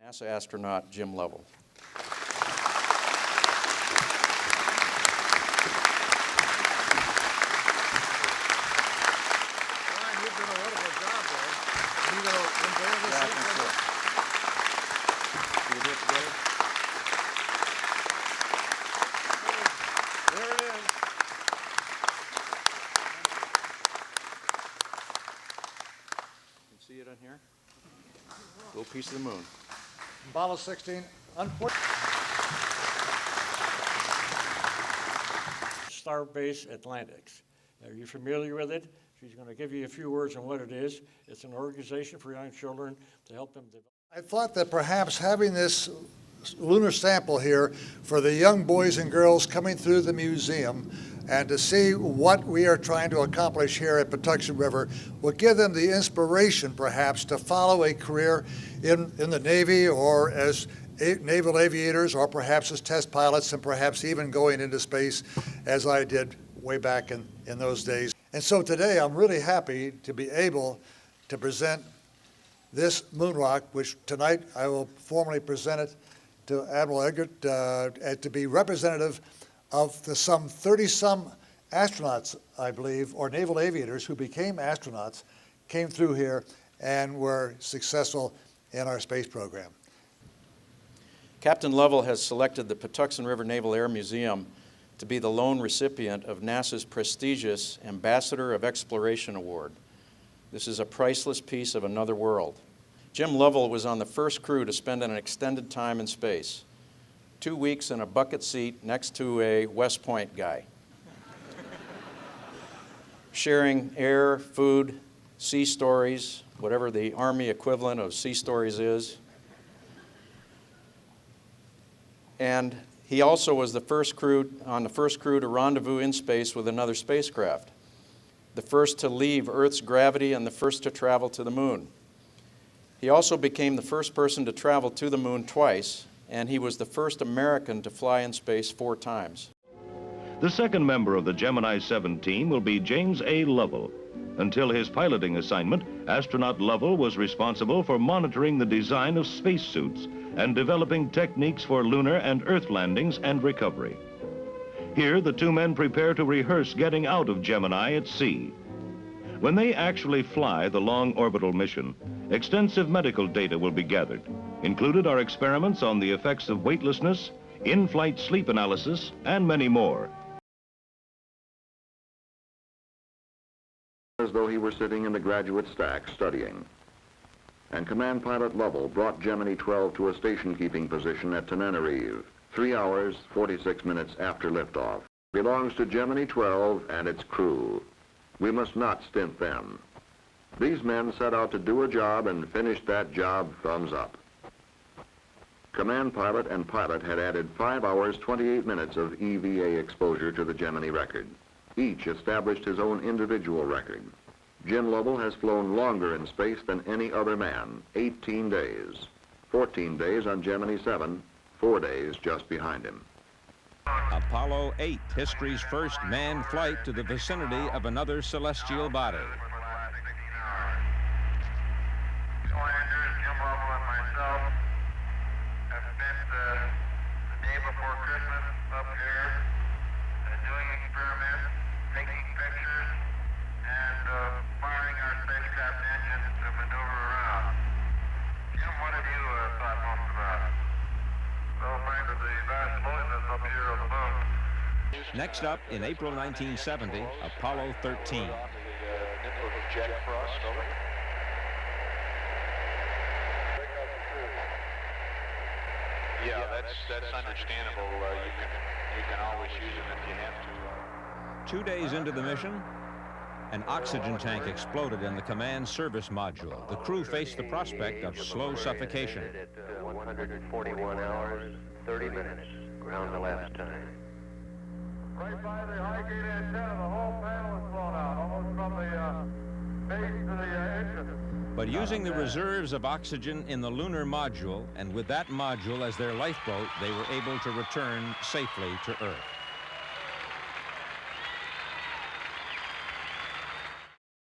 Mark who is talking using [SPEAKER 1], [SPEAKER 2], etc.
[SPEAKER 1] NASA astronaut Jim Lovell. See it on here? Little piece of the moon.
[SPEAKER 2] Apollo 16,
[SPEAKER 3] Starbase Atlantics. Are you familiar with it? She's going to give you a few words on what it is. It's an organization for young children to help them develop.
[SPEAKER 2] I thought that perhaps having this lunar sample here for the young boys and girls coming through the museum and to see what we are trying to accomplish here at Patuxent River will give them the inspiration perhaps to follow a career in the Navy or as naval aviators or perhaps as test pilots and perhaps even going into space as I did way back in those days. And so today I'm really happy to be able to present this moon rock, which tonight I will formally present it to Admiral Eggert to be representative of the some 30-some astronauts, I believe, or naval aviators who became astronauts, came through here and were successful in our space program.
[SPEAKER 1] Captain Lovell has selected the Patuxent River Naval Air Museum to be the lone recipient of NASA's prestigious Ambassador of Exploration Award. This is a priceless piece of another world. Jim Lovell was on the first crew to spend an extended time in space. 2 weeks in a bucket seat next to a West Point guy. Sharing air, food, sea stories, whatever the Army equivalent of sea stories is. And he also was the first crew to rendezvous in space with another spacecraft. The first to leave Earth's gravity and the first to travel to the moon. He also became the first person to travel to the moon twice, and he was the first American to fly in space 4 times.
[SPEAKER 4] The second member of the Gemini 7 team will be James A. Lovell. Until his piloting assignment, astronaut Lovell was responsible for monitoring the design of spacesuits and developing techniques for lunar and Earth landings and recovery. Here, the 2 men prepare to rehearse getting out of Gemini at sea. When they actually fly the long orbital mission, extensive medical data will be gathered. Included are experiments on the effects of weightlessness, in-flight sleep analysis, and many more.
[SPEAKER 5] As though he were sitting in the graduate stack studying. And Command Pilot Lovell brought Gemini 12 to a station-keeping position at Tenerife, 3 hours, 46 minutes after liftoff. Belongs to Gemini 12 and its crew. We must not stint them. These men set out to do a job and finished that job thumbs up. Command Pilot and pilot had added 5 hours, 28 minutes of EVA exposure to the Gemini record. Each established his own individual record. Jim Lovell has flown longer in space than any other man, 18 days. 14 days on Gemini 7, 4 days just behind him.
[SPEAKER 6] Apollo 8, history's first manned flight to the vicinity of another celestial body.
[SPEAKER 7] Jim Lovell and myself have spent the day before Christmas up here doing experiments, taking pictures, and firing our spacecraft engines to maneuver around. Jim, what have you thought most about? Well, frankly, the vast loneliness up here on the moon.
[SPEAKER 6] Next up, in April 1970, Apollo 13.
[SPEAKER 7] Yeah, that's understandable. You can always use them if you have to.
[SPEAKER 6] 2 days into the mission, an oxygen tank exploded in the command service module. The crew faced the prospect of slow suffocation.
[SPEAKER 8] At 141 hours, 30 minutes, ground elapsed time.
[SPEAKER 7] Right by the high gate antenna, the whole panel is blown out, almost from the base to the engine.
[SPEAKER 6] But using the reserves of oxygen in the lunar module, and with that module as their lifeboat, they were able to return safely to Earth.